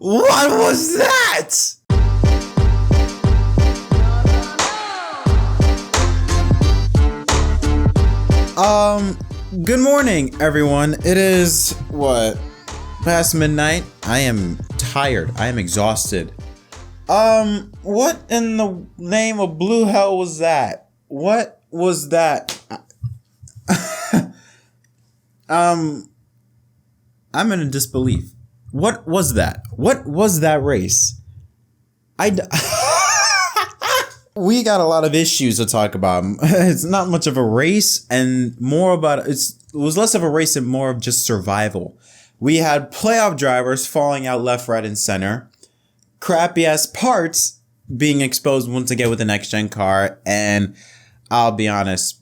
What was that? Good morning, everyone. It is, past midnight? I am tired. I am exhausted. What in the name of blue hell was that? What was that? I'm in a disbelief. What was that? What was that race? We got a lot of issues to talk about. It's not much of a race and more about, it was less of a race and more of just survival. We had playoff drivers falling out left, right, and center. Crappy ass parts being exposed once again with the next gen car. And I'll be honest,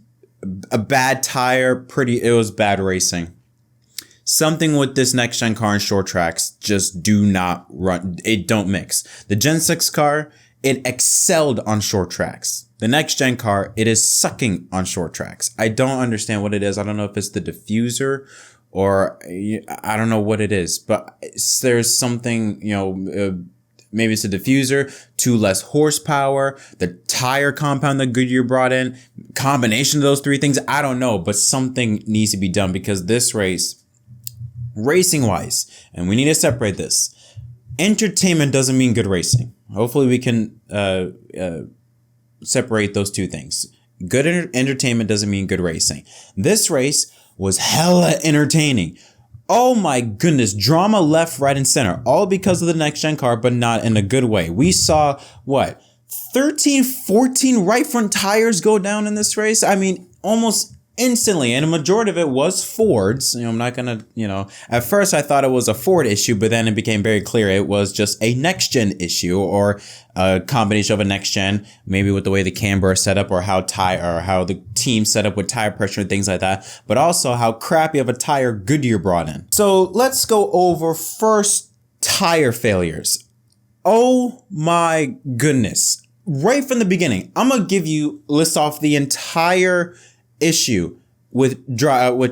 a bad tire, it was bad racing. Something with this next gen car and short tracks just do not run. It don't mix. The Gen 6 car, it excelled on short tracks. The next gen car, it is sucking on short tracks. I don't understand what it is. I don't know if it's the diffuser or I don't know what it is, but there's something, maybe it's a diffuser, too less horsepower, the tire compound that Goodyear brought in, combination of those three things. I don't know, but something needs to be done because this race, racing wise, and we need to separate this. Entertainment doesn't mean good racing. Hopefully we can separate those two things. Good entertainment doesn't mean good racing. This race was hella entertaining. Oh my goodness, drama left, right, and center. All because of the next gen car, but not in a good way. We saw 13, 14 right front tires go down in this race. I mean, almost instantly, and a majority of it was Fords. I'm not gonna, at first I thought it was a Ford issue, but then it became very clear it was just a next gen issue or a combination of a next gen, maybe with the way the camber is set up or how the team set up with tire pressure and things like that, but also how crappy of a tire Goodyear brought in. So let's go over first tire failures. Oh my goodness. Right from the beginning, I'm gonna list off the entire issue with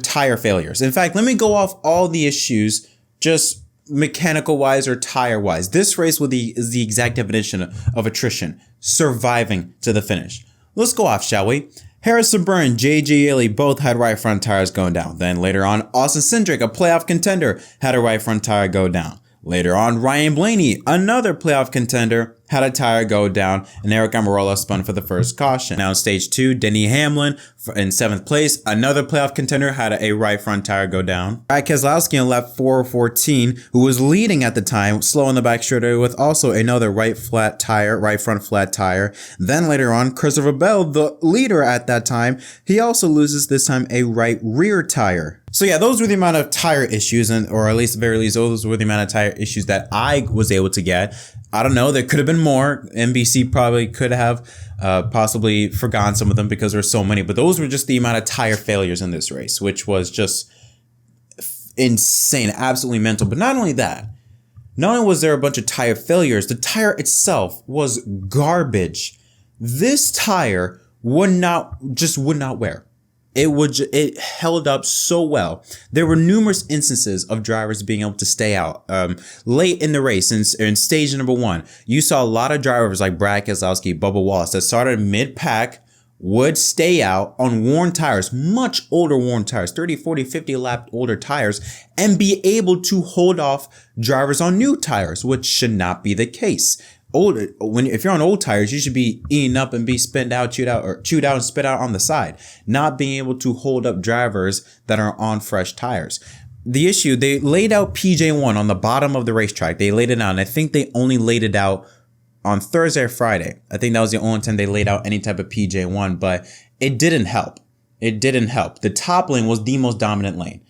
tire failures. In fact, let me go off all the issues just mechanical wise or tire wise. This race is the exact definition of attrition, surviving to the finish. Let's go off, shall we? Harrison Burton, J.J. Yeley both had right front tires going down. Then later on, Austin Cindric, a playoff contender, had a right front tire go down. Later on, Ryan Blaney, another playoff contender, had a tire go down, and Eric Almirola spun for the first caution. Now in stage 2, Denny Hamlin in 7th place, another playoff contender, had a right front tire go down. Brad Keselowski in lap 414, who was leading at the time, slow in the back straightaway with also another right front flat tire. Then later on, Christopher Bell, the leader at that time, he also loses this time a right rear tire. So yeah, those were the amount of tire issues, or at least at the very least, those were the amount of tire issues that I was able to get. I don't know, there could have been more. NBC probably could have possibly forgotten some of them because there were so many, but those were just the amount of tire failures in this race, which was just insane, absolutely mental. But not only that, not only was there a bunch of tire failures, the tire itself was garbage. This tire would not wear. It held up so well. There were numerous instances of drivers being able to stay out late in the race. In stage number 1, you saw a lot of drivers like Brad Keselowski, Bubba Wallace that started mid-pack, would stay out on worn tires, much older worn tires, 30, 40, 50 lap older tires, and be able to hold off drivers on new tires, which should not be the case. If you're on old tires, you should be eaten up and be chewed out and spit out on the side, not being able to hold up drivers that are on fresh tires. The issue, they laid out PJ1 on the bottom of the racetrack. They laid it out, and I think they only laid it out on Thursday or Friday. I think that was the only time they laid out any type of PJ1, but it didn't help. The top lane was the most dominant lane.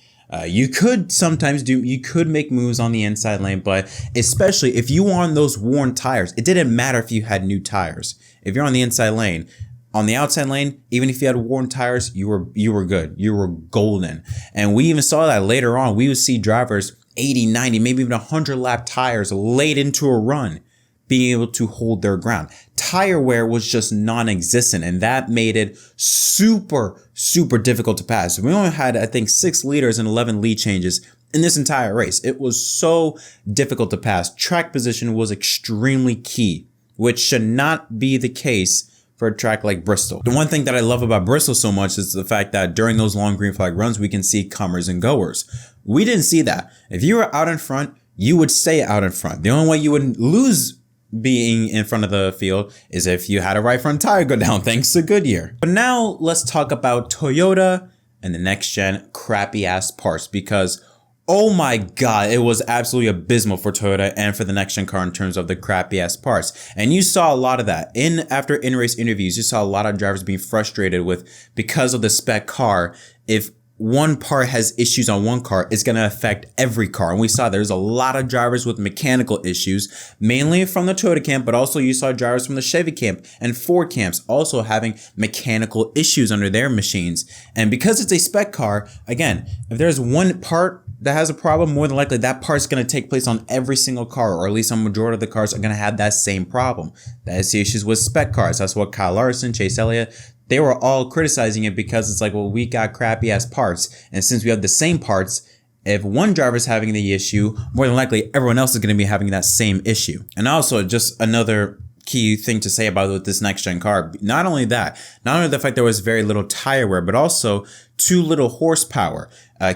You could make moves on the inside lane, but especially if you were on those worn tires, it didn't matter if you had new tires. If you're on the inside lane, on the outside lane, even if you had worn tires, you were good. You were golden. And we even saw that later on. We would see drivers 80, 90, maybe even 100 lap tires late into a run being able to hold their ground. Tire wear was just non-existent, and that made it super, super difficult to pass. We only had, I think, 6 leaders and 11 lead changes in this entire race. It was so difficult to pass. Track position was extremely key, which should not be the case for a track like Bristol. The one thing that I love about Bristol so much is the fact that during those long green flag runs, we can see comers and goers. We didn't see that. If you were out in front, you would stay out in front. The only way you would lose being in front of the field is if you had a right front tire go down, thanks to Goodyear. But now let's talk about Toyota and the next gen crappy ass parts, because oh my God, it was absolutely abysmal for Toyota and for the next gen car in terms of the crappy ass parts. And you saw a lot of that after in-race interviews. You saw a lot of drivers being frustrated with, because of the spec car, if one part has issues on one car, it's going to affect every car. And we saw there's a lot of drivers with mechanical issues, mainly from the Toyota camp, but also you saw drivers from the Chevy camp and Ford camps also having mechanical issues under their machines. And because it's a spec car, again, if there's one part that has a problem, more than likely that part's going to take place on every single car, or at least a majority of the cars are going to have that same problem. That's the issues with spec cars. That's what Kyle Larson, Chase Elliott, they were all criticizing it, because it's like, well, we got crappy ass parts. And since we have the same parts, if one driver's having the issue, more than likely everyone else is going to be having that same issue. And also, just another key thing to say about this next gen car, not only the fact there was very little tire wear, but also too little horsepower.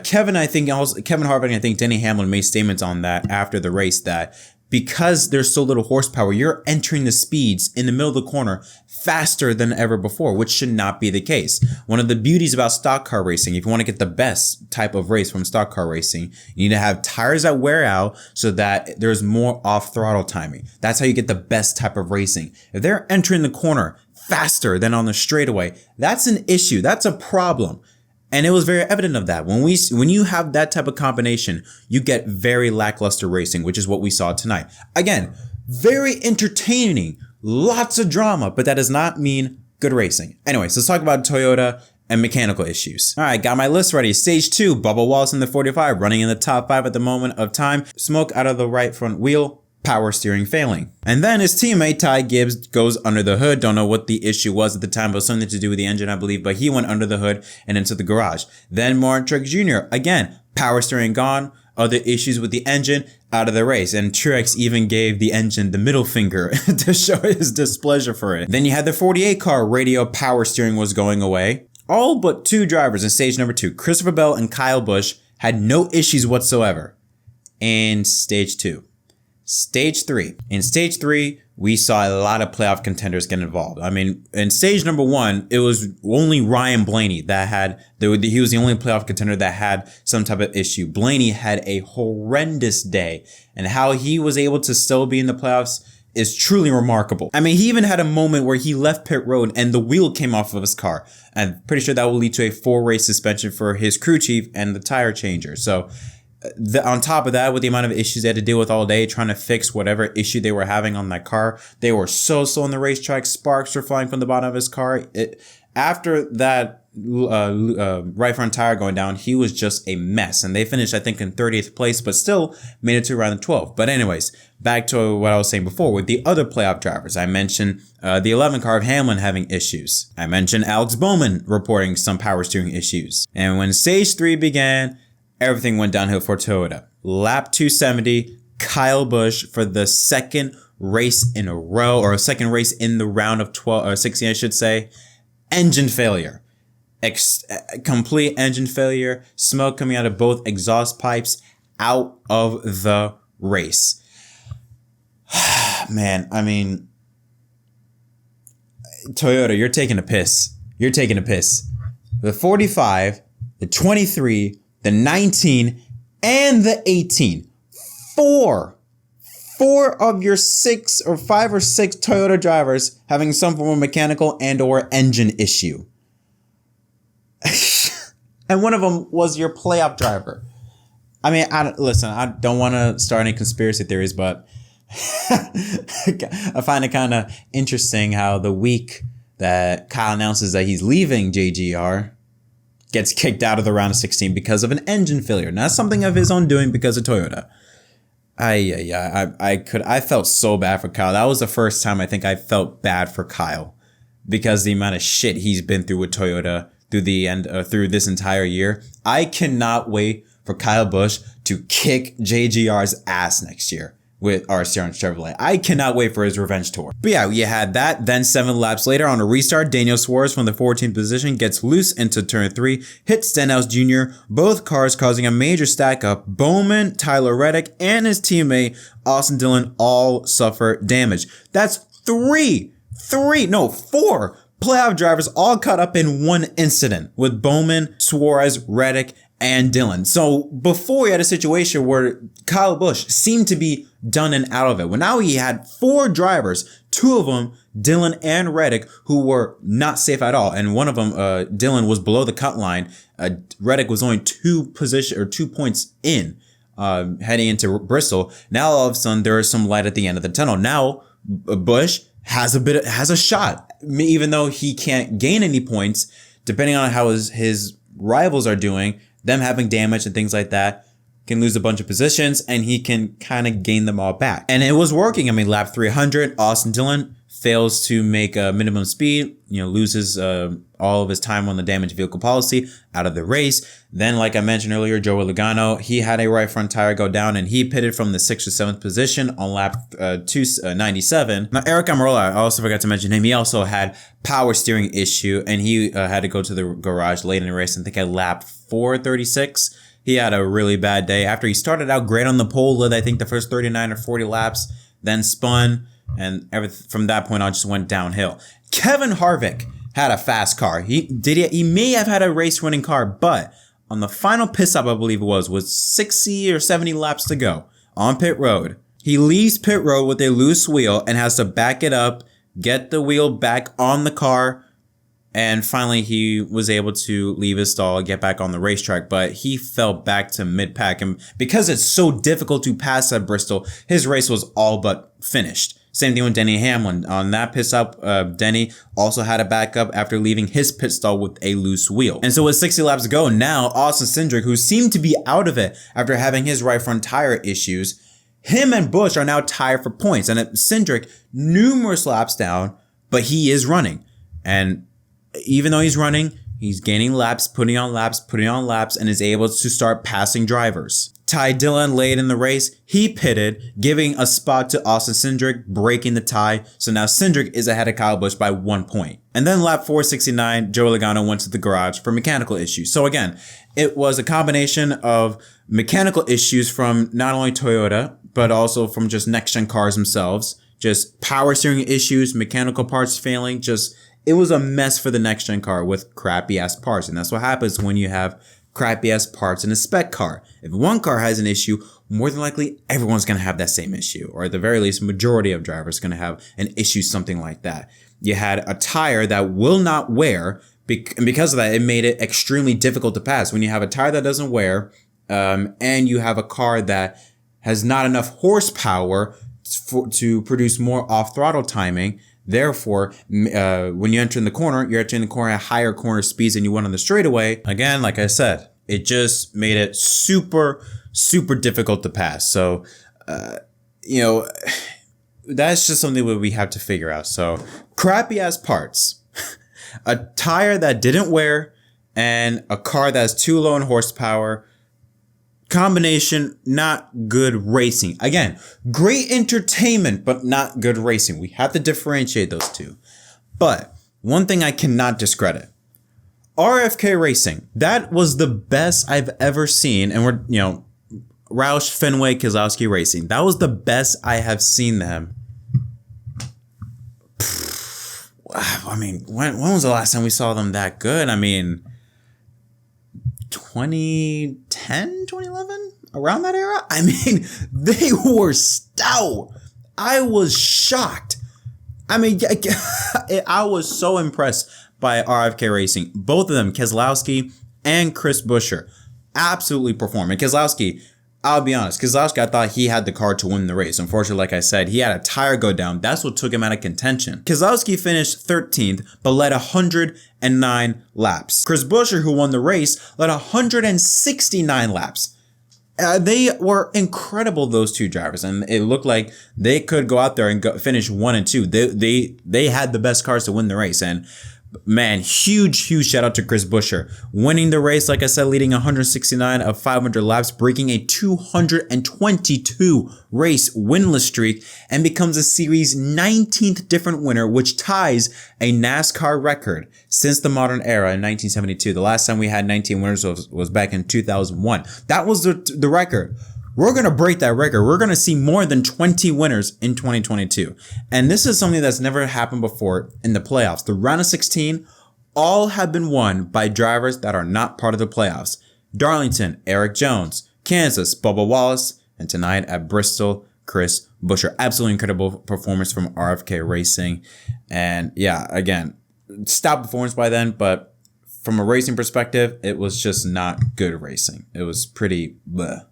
Kevin Harvick and I think Denny Hamlin made statements on that after the race, that because there's so little horsepower, you're entering the speeds in the middle of the corner faster than ever before, which should not be the case. One of the beauties about stock car racing, if you want to get the best type of race from stock car racing, you need to have tires that wear out so that there's more off throttle timing. That's how you get the best type of racing. If they're entering the corner faster than on the straightaway, that's an issue. That's a problem. And it was very evident of that. When you have that type of combination, you get very lackluster racing, which is what we saw tonight. Again, very entertaining, lots of drama, but that does not mean good racing. Anyways, let's talk about Toyota and mechanical issues. All right, got my list ready. Stage 2, Bubba Wallace in the 45, running in the top 5 at the moment of time. Smoke out of the right front wheel. Power steering failing. And then his teammate Ty Gibbs goes under the hood. Don't know what the issue was at the time, but something to do with the engine, I believe, but he went under the hood and into the garage. Then Martin Truex Jr., again, power steering gone, other issues with the engine, out of the race. And Truex even gave the engine the middle finger to show his displeasure for it. Then you had the 48 car, radio power steering was going away. All but 2 drivers in stage number 2, Christopher Bell and Kyle Busch, had no issues whatsoever in stage 2. Stage 3. In stage 3, we saw a lot of playoff contenders get involved. I mean, in stage number 1, it was only Ryan Blaney he was the only playoff contender that had some type of issue. Blaney had a horrendous day, and how he was able to still be in the playoffs is truly remarkable. I mean, he even had a moment where he left pit road and the wheel came off of his car. I'm pretty sure that will lead to a 4-race suspension for his crew chief and the tire changer. So, on top of that, with the amount of issues they had to deal with all day trying to fix whatever issue they were having on that car, they were so slow on the racetrack. Sparks were flying from the bottom of his car. After that right front tire going down, he was just a mess. And they finished, I think, in 30th place, but still made it to around 12. But anyways, back to what I was saying before with the other playoff drivers. I mentioned the 11 car of Hamlin having issues. I mentioned Alex Bowman reporting some power steering issues. And when stage 3 began, everything went downhill for Toyota. Lap 270, Kyle Busch for the second race in a row, or a second race in the round of 12 or 16, I should say. Engine failure. Complete engine failure. Smoke coming out of both exhaust pipes out of the race. Man, I mean, Toyota, you're taking a piss. You're taking a piss. The 45, the 23, the 19, and the 18. Four of your 6 or 5 or 6 Toyota drivers having some form of mechanical and or engine issue. And one of them was your playoff driver. I mean, I don't want to start any conspiracy theories, but I find it kind of interesting how the week that Kyle announces that he's leaving JGR, gets kicked out of the round of 16 because of an engine failure. Not something of his own doing because of Toyota. I felt so bad for Kyle. That was the first time I think I felt bad for Kyle, because the amount of shit he's been through with Toyota through this entire year. I cannot wait for for Kyle Busch to kick JGR's ass next year with RCR and Chevrolet. I cannot wait for his revenge tour. But yeah, you had that. Then 7 laps later on a restart, Daniel Suarez from the 14th position gets loose into turn 3, hits Stenhouse Jr., both cars causing a major stack up. Bowman, Tyler Reddick, and his teammate Austin Dillon all suffer damage. That's 4 playoff drivers all caught up in one incident with Bowman, Suarez, Reddick, and Dillon. So before he had a situation where Kyle Busch seemed to be done and out of it. Well, now he had 4 drivers, 2 of them, Dillon and Reddick, who were not safe at all. And one of them, Dillon, was below the cut line. Reddick was only 2 points in, heading into Bristol. Now all of a sudden there is some light at the end of the tunnel. Now Busch has a shot, even though he can't gain any points, depending on how his rivals are doing. Them having damage and things like that, can lose a bunch of positions, and he can kind of gain them all back. And it was working. I mean, lap 300, Austin Dillon fails to make a minimum speed, loses all of his time on the damaged vehicle policy, out of the race. Then, like I mentioned earlier, Joey Logano, he had a right front tire go down, and he pitted from the 6th or 7th position on lap 297. Now, Eric Almirola, I also forgot to mention him. He also had power steering issue, and he had to go to the garage late in the race. I think at lap 436. He had a really bad day. After he started out great on the pole, led I think the first 39 or 40 laps, then spun, and from that point on just went downhill. Kevin Harvick had a fast car. He may have had a race-winning car, but on the final pit stop, I believe it was 60 or 70 laps to go on pit road. He leaves pit road with a loose wheel and has to back it up, get the wheel back on the car, and finally he was able to leave his stall, get back on the racetrack, but he fell back to mid-pack. And because it's so difficult to pass at Bristol, his race was all but finished. Same thing with Denny Hamlin. On that pit stop, Denny also had a backup after leaving his pit stall with a loose wheel. And so with 60 laps to go, now Austin Cindric, who seemed to be out of it after having his right front tire issues, him and Busch are now tied for points. And Cindric, numerous laps down, but he is running. And even though he's running, he's gaining laps, putting on laps, and is able to start passing drivers. Ty Dillon late in the race, he pitted, giving a spot to Austin Cindric, breaking the tie. So now Cindric is ahead of Kyle Busch by 1 point. And then lap 469, Joey Logano went to the garage for mechanical issues. So again, it was a combination of mechanical issues from not only Toyota, but also from just next-gen cars themselves. Just power steering issues, mechanical parts failing, it was a mess for the next-gen car with crappy-ass parts. And that's what happens when you have crappy-ass parts in a spec car. If one car has an issue, more than likely, everyone's going to have that same issue. Or at the very least, majority of drivers are going to have an issue, something like that. You had a tire that will not wear, and because of that, it made it extremely difficult to pass. When you have a tire that doesn't wear, and you have a car that has not enough horsepower to produce more off-throttle timing, therefore, when you enter in the corner, you're entering the corner at higher corner speeds than you would on the straightaway. Again, like I said, it just made it super, super difficult to pass. So, that's just something that we have to figure out. So, crappy ass parts, a tire that didn't wear, and a car that's too low in horsepower. Combination, not good racing. Again, great entertainment, but not good racing. We have to differentiate those two. But one thing I cannot discredit, RFK Racing, that was the best I've ever seen. And Roush, Fenway, Keselowski Racing, that was the best I have seen them. I mean, when was the last time we saw them that good? I mean, 2010, 2011, around that era. I mean, they were stout. I was shocked. I mean, I was so impressed by RFK Racing. Both of them, Keselowski and Chris Buescher, absolutely performing. Keselowski, I'll be honest, Keselowski, I thought he had the car to win the race. Unfortunately, like I said, he had a tire go down. That's what took him out of contention. Keselowski finished 13th, but led 109 laps. Chris Buescher, who won the race, led 169 laps. They were incredible, those two drivers, and it looked like they could go out there and finish 1 and 2. They had the best cars to win the race, and Man, huge shout out to Chris Buescher. Winning the race, like I said, leading 169 of 500 laps, breaking a 222 race winless streak, and becomes a series 19th different winner, which ties a NASCAR record since the modern era in 1972. The last time we had 19 winners was back in 2001. That was the record. We're going to break that record. We're going to see more than 20 winners in 2022. And this is something that's never happened before in the playoffs. The round of 16, all have been won by drivers that are not part of the playoffs. Darlington, Eric Jones. Kansas, Bubba Wallace. And tonight at Bristol, Chris Buescher. Absolutely incredible performance from RFK Racing. And yeah, again, stout performance by then, but from a racing perspective, it was just not good racing. It was pretty bleh.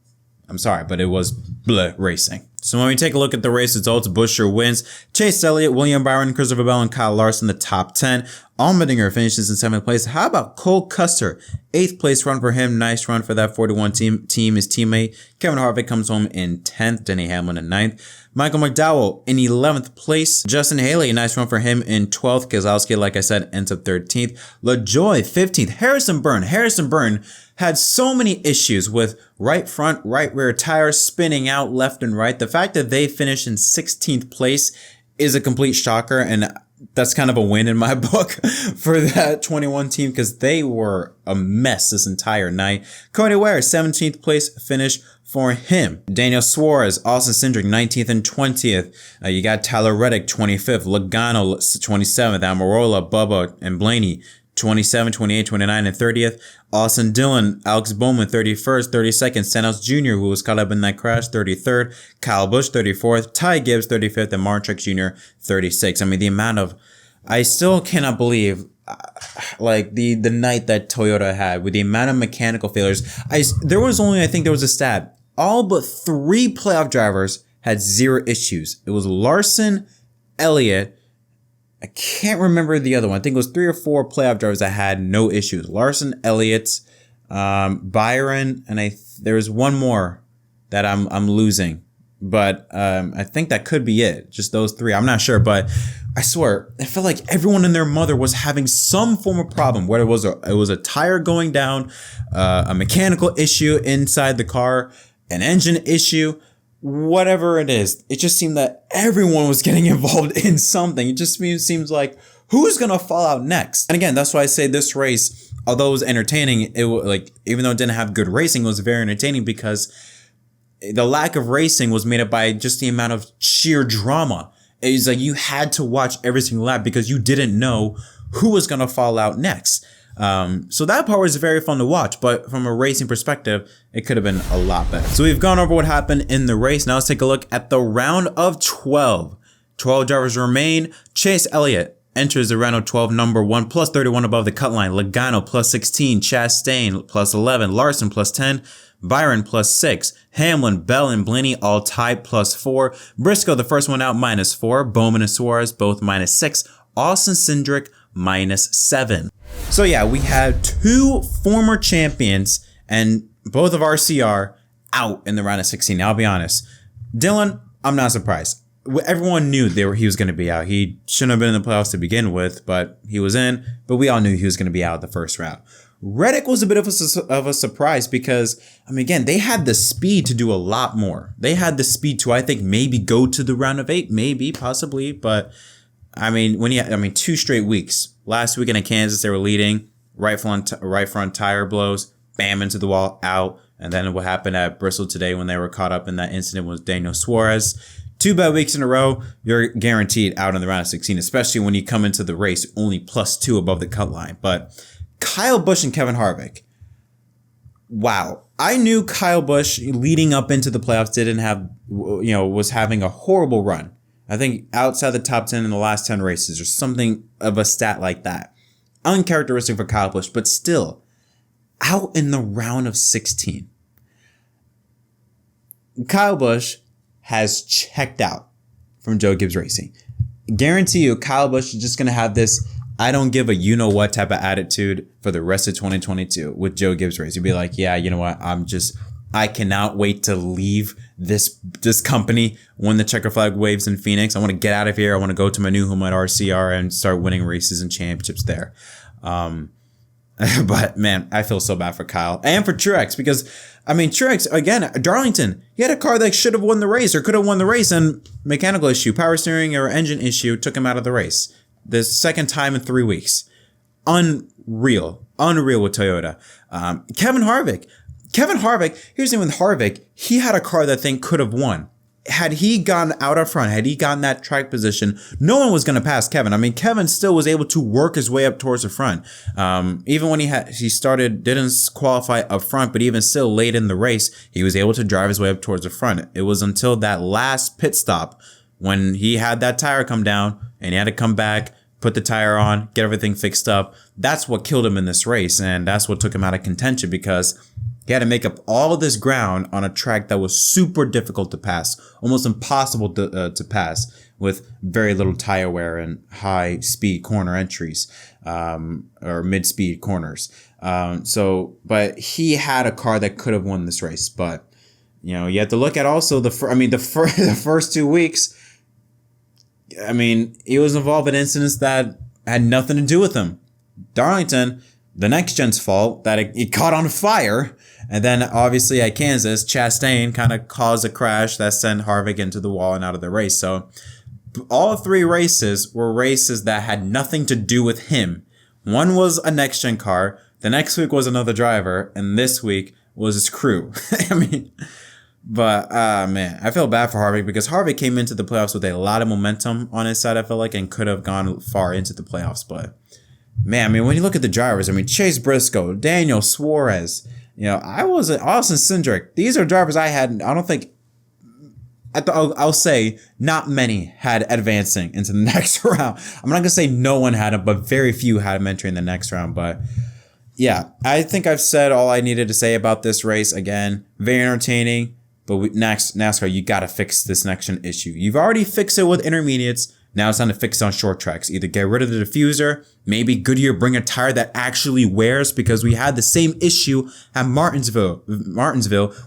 I'm sorry, but it was bleh racing. So when we take a look at the race results, Buescher wins. Chase Elliott, William Byron, Christopher Bell, and Kyle Larson, the top 10. Allmendinger finishes in 7th place. How about Cole Custer? 8th place run for him. Nice run for that 41 team. His teammate Kevin Harvick comes home in 10th. Denny Hamlin in 9th. Michael McDowell in 11th place. Justin Haley, nice run for him in 12th. Keselowski, like I said, ends up 13th. LaJoie, 15th. Harrison Burn had so many issues with right front, right rear tires spinning out left and right. The fact that they finished in 16th place is a complete shocker, and that's kind of a win in my book for that 21 team because they were a mess this entire night. Cody Ware, 17th place finish for him. Daniel Suarez, Austin Cindric, 19th and 20th. You got Tyler Reddick, 25th. Logano, 27th. Almirola, Bubba, and Blaney, 27, 28, 29, and 30th. Austin Dillon, Alex Bowman, 31st, 32nd. Stenhouse Jr., who was caught up in that crash, 33rd. Kyle Busch, 34th. Ty Gibbs, 35th. And Mark Truex Jr., 36th. I mean, the amount of... I still cannot believe, like, the night that Toyota had with the amount of mechanical failures. There was a stat. All but 3 playoff drivers had 0 issues. It was Larson, Elliott, I can't remember the other one. I think it was 3 or 4 playoff drivers that had no issues. Larson, Elliott, Byron, and there was one more that I'm losing. But I think that could be it. Just those 3. I'm not sure, but I swear, I felt like everyone and their mother was having some form of problem. Whether it was a tire going down, a mechanical issue inside the car, an engine issue. Whatever it is, it just seemed that everyone was getting involved in something. It just seems like who's going to fall out next? And again, that's why I say this race, although it was entertaining, even though it didn't have good racing, it was very entertaining because the lack of racing was made up by just the amount of sheer drama. It's like you had to watch every single lap because you didn't know who was going to fall out next. So that part was very fun to watch, but from a racing perspective, it could have been a lot better. So we've gone over what happened in the race. Now let's take a look at the round of 12. 12 drivers remain. Chase Elliott enters the round of 12, number 1, plus 31 above the cut line. Logano, plus 16. Chastain, plus 11. Larson, plus 10. Byron, plus 6. Hamlin, Bell, and Blaney all tied, plus 4. Briscoe, the first one out, minus 4. Bowman and Suarez, both minus 6. Austin Cindric, minus 7. So yeah, we had 2 former champions and both of RCR out in the round of 16. Now, I'll be honest. Dillon, I'm not surprised. Everyone knew he was going to be out. He shouldn't have been in the playoffs to begin with, but he was in. But we all knew he was going to be out the first round. Reddick was a bit of a surprise because, I mean, again, they had the speed to do a lot more. They had the speed to, I think, maybe go to the round of 8, maybe, possibly, but... I mean, 2 straight weeks. Last weekend in Kansas, they were leading. Right front tire blows. Bam, into the wall, out. And then what happened at Bristol today when they were caught up in that incident was Daniel Suarez. 2 bad weeks in a row, you're guaranteed out in the round of 16, especially when you come into the race only plus 2 above the cut line. But Kyle Busch and Kevin Harvick. Wow. I knew Kyle Busch leading up into the playoffs was having a horrible run. I think outside the top 10 in the last 10 races or something of a stat like that. Uncharacteristic for Kyle Busch, but still out in the round of 16. Kyle Busch has checked out from Joe Gibbs Racing. Guarantee you, Kyle Busch is just going to have this I don't give a you-know-what type of attitude for the rest of 2022 with Joe Gibbs Racing. He'll be like, yeah, you know what? I'm just I cannot wait to leave this company when the checker flag waves in Phoenix. I want to get out of here. I want to go to my new home at RCR and start winning races and championships there. But man, I feel so bad for Kyle and for Truex because, I mean, Truex, again, Darlington, he had a car that should have won the race or could have won the race, and mechanical issue, power steering or engine issue took him out of the race. The second time in 3 weeks. Unreal with Toyota. Kevin Harvick, here's the thing with Harvick, he had a car that I think could have won. Had he gone out up front, had he gotten that track position, no one was going to pass Kevin. I mean, Kevin still was able to work his way up towards the front. Even when didn't qualify up front, but even still late in the race, he was able to drive his way up towards the front. It was until that last pit stop when he had that tire come down and he had to come back, put the tire on, get everything fixed up. That's what killed him in this race. And that's what took him out of contention because he had to make up all of this ground on a track that was super difficult to pass, almost impossible to pass with very little tire wear and high speed corner entries, or mid speed corners. But he had a car that could have won this race. But, you know, you have to look at also the first 2 weeks. I mean, he was involved in incidents that had nothing to do with him. Darlington, the next gen's fault that it caught on fire. And then obviously at Kansas, Chastain kind of caused a crash that sent Harvick into the wall and out of the race. So all 3 races were races that had nothing to do with him. One was a next gen car. The next week was another driver. And this week was his crew. I mean, but man, I feel bad for Harvick because Harvick came into the playoffs with a lot of momentum on his side, I feel like, and could have gone far into the playoffs. But man, I mean, when you look at the drivers, I mean, Chase Briscoe, Daniel Suarez, you know, Austin Cindric. These are drivers I don't think, I'll say not many had advancing into the next round. I'm not going to say no one had them, but very few had them entering the next round. But yeah, I think I've said all I needed to say about this race. Again, very entertaining, but NASCAR, you got to fix this next gen issue. You've already fixed it with intermediates. Now it's time to fix it on short tracks. Either get rid of the diffuser, maybe Goodyear bring a tire that actually wears, because we had the same issue at Martinsville,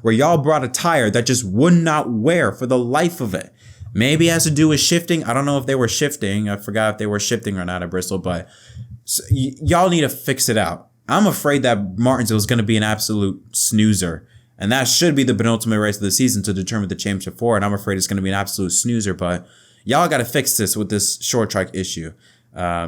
where y'all brought a tire that just would not wear for the life of it. Maybe it has to do with shifting. I don't know if they were shifting. I forgot if they were shifting or not at Bristol, but y'all need to fix it out. I'm afraid that Martinsville is going to be an absolute snoozer. And that should be the penultimate race of the season to determine the championship for. And I'm afraid it's going to be an absolute snoozer, but y'all got to fix this with this short track issue,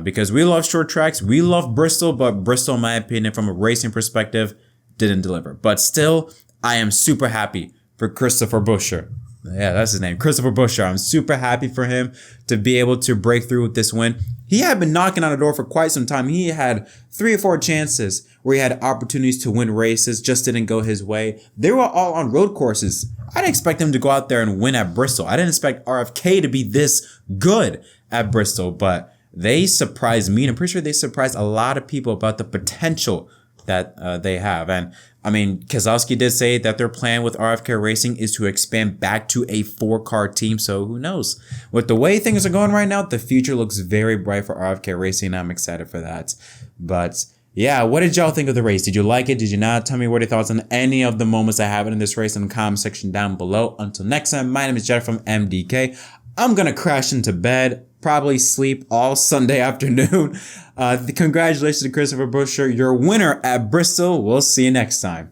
because we love short tracks. We love Bristol, but Bristol, in my opinion, from a racing perspective, didn't deliver. But still, I am super happy for Christopher Buescher. Yeah, that's his name, Christopher Buescher. I'm super happy for him to be able to break through with this win. He had been knocking on the door for quite some time. He had 3 or 4 chances where he had opportunities to win races, just didn't go his way. They were all on road courses. I didn't expect him to go out there and win at Bristol. I didn't expect RFK to be this good at Bristol, but they surprised me, and I'm pretty sure they surprised a lot of people about the potential that they have. And I mean, Keselowski did say that their plan with RFK Racing is to expand back to a 4-car team. So who knows? With the way things are going right now, the future looks very bright for RFK Racing. I'm excited for that. But yeah, what did y'all think of the race? Did you like it? Did you not? Tell me what your thoughts on any of the moments that happened in this race in the comment section down below. Until next time, my name is Jett from MDK. I'm going to crash into bed, probably sleep all Sunday afternoon. Congratulations to Christopher Buescher, your winner at Bristol. We'll see you next time.